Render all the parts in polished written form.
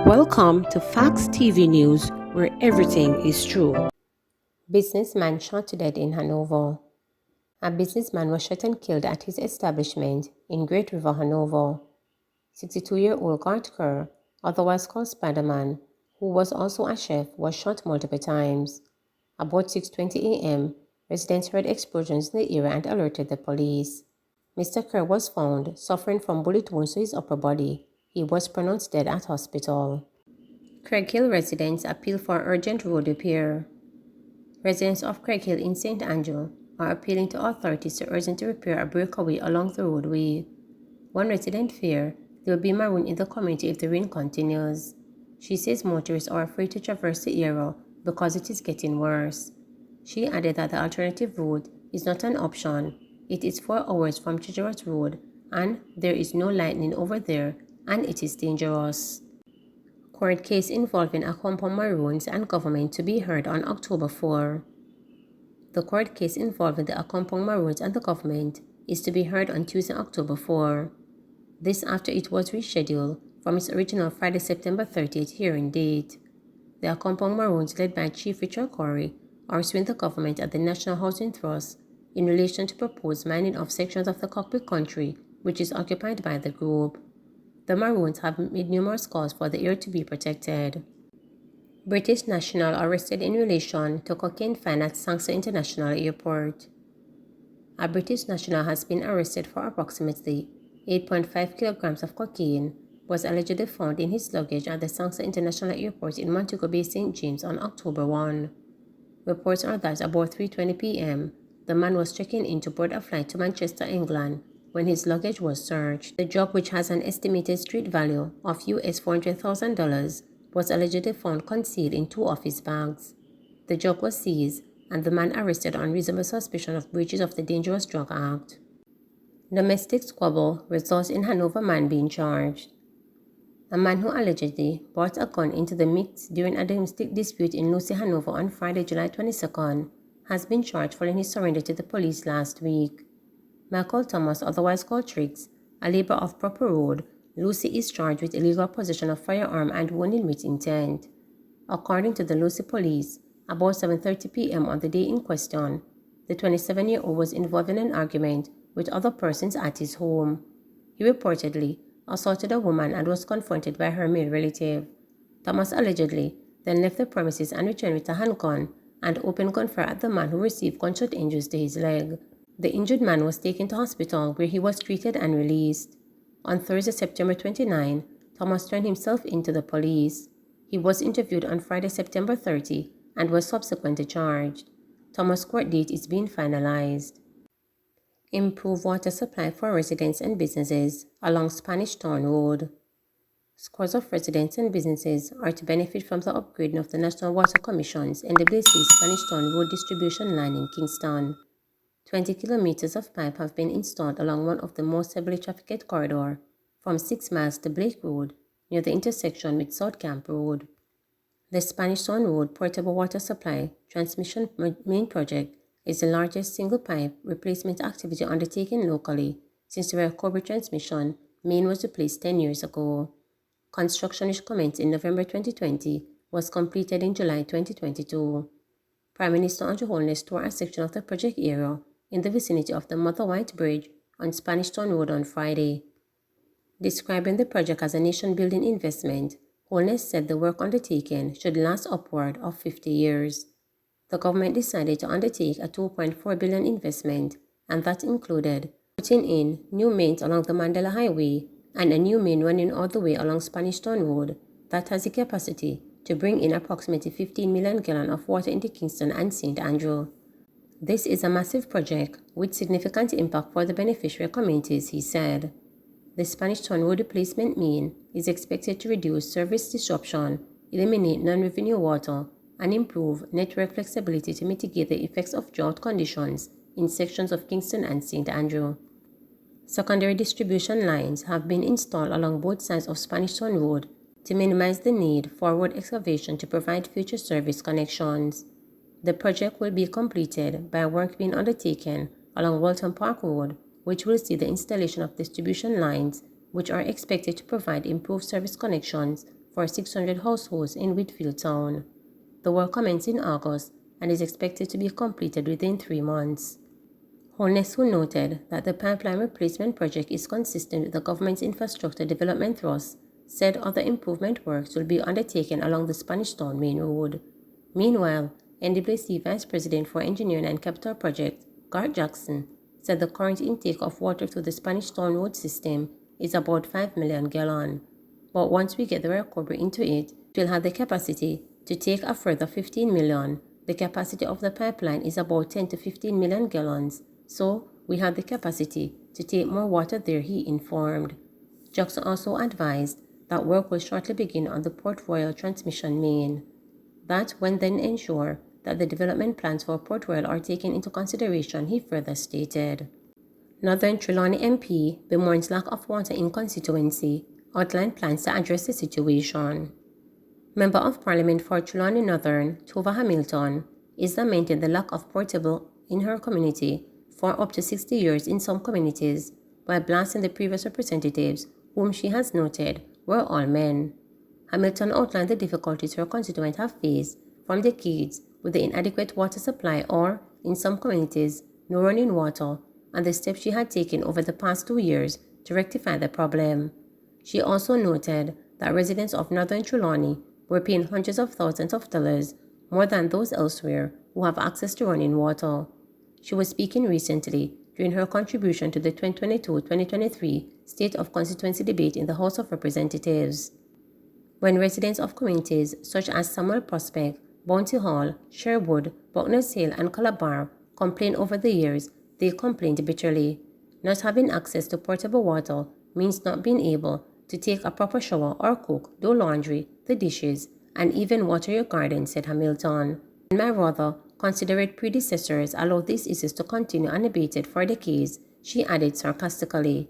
Welcome to Facts TV News, where everything is true. Businessman shot to death in Hanover. A businessman was shot and killed at his establishment in Great River, Hanover. 62-year-old Gart Kerr, otherwise called Spider-Man, who was also a chef, was shot multiple times. About 6:20 a.m., residents heard explosions in the area and alerted the police. Mr. Kerr was found suffering from bullet wounds to his upper body. He was pronounced dead at hospital. Craig Hill residents appeal for urgent road repair. Residents of Craig Hill in St. Andrew are appealing to authorities to urgently repair a breakaway along the roadway. One resident fears they will be marooned in the community if the rain continues. She says motorists are afraid to traverse the area because it is getting worse. She added that the alternative route is not an option. It is 4 hours from Chicheras Road, and there is no lightning over there, and it is dangerous. Court case involving Accompong Maroons and government to be heard on October 4. The court case involving the Accompong Maroons and the government is to be heard on Tuesday, October 4. This after it was rescheduled from its original Friday, September 30th hearing date. The Accompong Maroons, led by Chief Richard Corey, are suing the government at the National Housing Trust in relation to proposed mining of sections of the Cockpit country which is occupied by the group. The Maroons have made numerous calls for the area to be protected. British national arrested in relation to cocaine find at Sangster International Airport. A British national has been arrested for approximately 8.5 kilograms of cocaine was allegedly found in his luggage at the Sangster International Airport in Montego Bay, St. James on October 1. Reports are that about 3:20 p.m., the man was checking in to board a flight to Manchester, England, when his luggage was searched. The drug, which has an estimated street value of US $400,000, was allegedly found concealed in 2 of his bags. The drug was seized, and the man arrested on reasonable suspicion of breaches of the Dangerous Drug Act. Domestic squabble results in Hanover man being charged. A man who allegedly brought a gun into the mix during a domestic dispute in Lucy, Hanover on Friday, July 22nd, has been charged following his surrender to the police last week. Michael Thomas, otherwise called Triggs, a labor of Proper Road, Lucy, is charged with illegal possession of firearm and wounding with intent. According to the Lucy police, about 7:30 p.m. on the day in question, the 27-year-old was involved in an argument with other persons at his home. He reportedly assaulted a woman and was confronted by her male relative. Thomas allegedly then left the premises and returned with a handgun and opened gunfire at the man, who received gunshot injuries to his leg. The injured man was taken to hospital, where he was treated and released. On Thursday, September 29, Thomas turned himself in to the police. He was interviewed on Friday, September 30, and was subsequently charged. Thomas' court date is being finalized. Improve water supply for residents and businesses along Spanish Town Road. Scores of residents and businesses are to benefit from the upgrading of the National Water Commission's NWC Spanish Town Road distribution line in Kingston. 20 kilometers of pipe have been installed along one of the most heavily trafficked corridors, from 6 miles to Blake Road, near the intersection with South Camp Road. The Spanish Town Road Portable Water Supply Transmission Main Project is the largest single pipe replacement activity undertaken locally since the recovery transmission main was replaced 10 years ago. Construction, which commenced in November 2020, was completed in July 2022. Prime Minister Andrew Holness toured a section of the project area in the vicinity of the Mother White Bridge on Spanish Town Road on Friday. Describing the project as a nation-building investment, Holness said the work undertaken should last upward of 50 years. The government decided to undertake a $2.4 billion investment, and that included putting in new mains along the Mandela Highway and a new main running all the way along Spanish Town Road that has the capacity to bring in approximately 15 million gallons of water into Kingston and St. Andrew. This is a massive project with significant impact for the beneficiary communities, he said. The Spanish Town Road replacement main is expected to reduce service disruption, eliminate non-revenue water, and improve network flexibility to mitigate the effects of drought conditions in sections of Kingston and St. Andrew. Secondary distribution lines have been installed along both sides of Spanish Town Road to minimize the need for road excavation to provide future service connections. The project will be completed by work being undertaken along Walton Park Road, which will see the installation of distribution lines, which are expected to provide improved service connections for 600 households in Whitfield Town. The work commenced in August and is expected to be completed within 3 months. Holness, who noted that the pipeline replacement project is consistent with the government's infrastructure development thrust, said other improvement works will be undertaken along the Spanish Town Main Road. Meanwhile, NWC Vice President for Engineering and Capital Projects, Garth Jackson, said the current intake of water through the Spanish Town Road system is about 5 million gallons. But once we get the recovery into it, it will have the capacity to take a further 15 million. The capacity of the pipeline is about 10 to 15 million gallons, so we have the capacity to take more water there, he informed. Jackson also advised that work will shortly begin on the Port Royal transmission main. That will then ensure that the development plans for Port Royal are taken into consideration, he further stated. Northern Trelawney MP bemoans lack of water in constituency, outlined plans to address the situation. Member of Parliament for Trelawney Northern, Tova Hamilton, is lamenting the lack of portable in her community for up to 60 years in some communities, while blasting the previous representatives, whom she has noted were all men. Hamilton outlined the difficulties her constituents have faced from decades with the inadequate water supply or, in some communities, no running water, and the steps she had taken over the past 2 years to rectify the problem. She also noted that residents of Northern Trelawney were paying hundreds of thousands of dollars more than those elsewhere who have access to running water. She was speaking recently during her contribution to the 2022-2023 State of Constituency debate in the House of Representatives. When residents of communities such as Samuel Prospect, Bounty Hall, Sherwood, Buckners Hill, and Calabar complained over the years, they complained bitterly. Not having access to portable water means not being able to take a proper shower or cook, do laundry, the dishes, and even water your garden, said Hamilton. And my rather considerate predecessors allowed these issues to continue unabated for decades, she added sarcastically.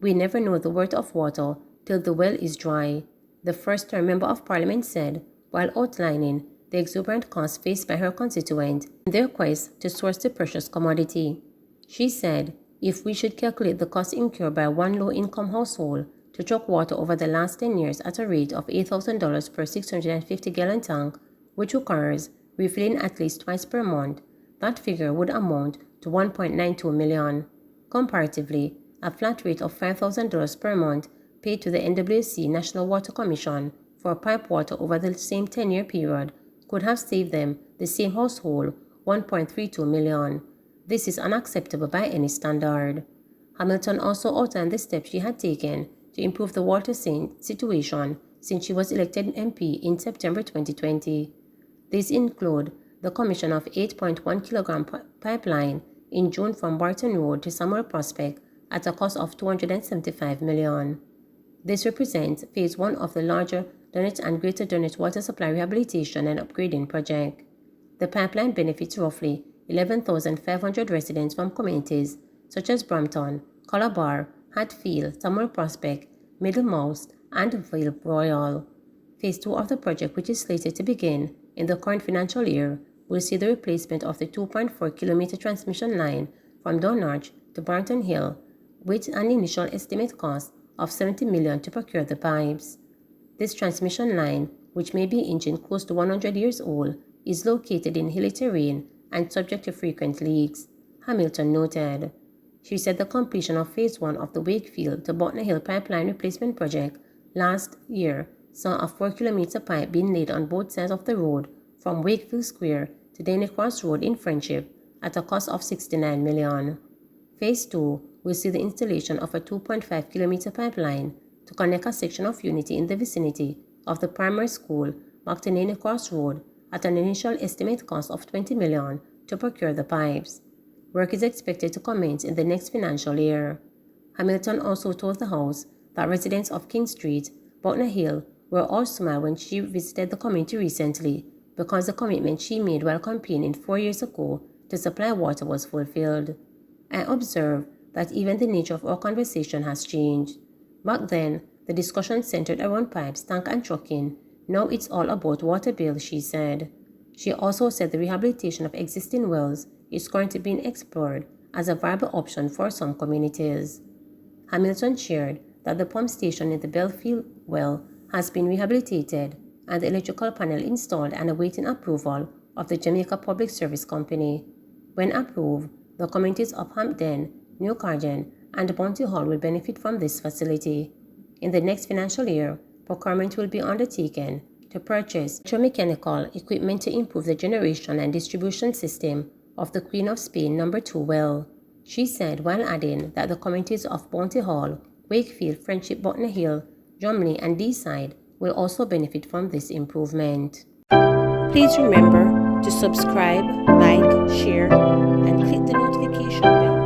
We never know the worth of water till the well is dry, the first-term Member of Parliament said, while outlining the exuberant costs faced by her constituent in their quest to source the precious commodity. She said, if we should calculate the cost incurred by one low-income household to truck water over the last 10 years at a rate of $8,000 per 650-gallon tank, which requires refilling at least twice per month, that figure would amount to $1.92 million. Comparatively, a flat rate of $5,000 per month paid to the NWC National Water Commission for pipe water over the same 10-year period could have saved them, the same household, $1.32 million. This is unacceptable by any standard. Hamilton also outlined the steps she had taken to improve the water situation since she was elected MP in September 2020. These include the commission of 8.1 kilogram pipeline in June from Barton Road to Samuel Prospect at a cost of $275 million. This represents Phase 1 of the larger Dunnet and Greater Dunnet Water Supply Rehabilitation and Upgrading Project. The pipeline benefits roughly 11,500 residents from communities such as Brampton, Calabar, Hatfield, Samuel Prospect, Middlemouse, and Vale Royal. Phase 2 of the project, which is slated to begin in the current financial year, will see the replacement of the 2.4-kilometer transmission line from Donarch to Barton Hill, with an initial estimate cost of $70 million to procure the pipes. This transmission line, which may be engine close to 100 years old, is located in hilly terrain and subject to frequent leaks, Hamilton noted. She said the completion of Phase 1 of the Wakefield to Butner Hill pipeline replacement project last year saw a 4-kilometer pipe being laid on both sides of the road from Wakefield Square to Denny Cross Road in Friendship at a cost of $69 million. Phase 2 will see the installation of a 2.5-kilometer pipeline to connect a section of Unity in the vicinity of the primary school back to Denny Cross Road at an initial estimate cost of $20 million to procure the pipes. Work is expected to commence in the next financial year. Hamilton also told the House that residents of King Street, Butner Hill, were all smile when she visited the community recently because the commitment she made while campaigning 4 years ago to supply water was fulfilled. I observed that even the nature of our conversation has changed. Back then, the discussion centered around pipes, tank, and trucking. Now it's all about water bills, she said. She also said the rehabilitation of existing wells is currently being explored as a viable option for some communities. Hamilton shared that the pump station in the Belfield well has been rehabilitated and the electrical panel installed and awaiting approval of the Jamaica Public Service Company. When approved, the communities of Hampden, New Carden, and Bounty Hall will benefit from this facility. In the next financial year, procurement will be undertaken to purchase electromechanical equipment to improve the generation and distribution system of the Queen of Spain No. 2 well. She said, while adding that the communities of Bounty Hall, Wakefield, Friendship, Butner Hill, Drumley, and Deeside will also benefit from this improvement. Please remember to subscribe, like, share, and click the notification bell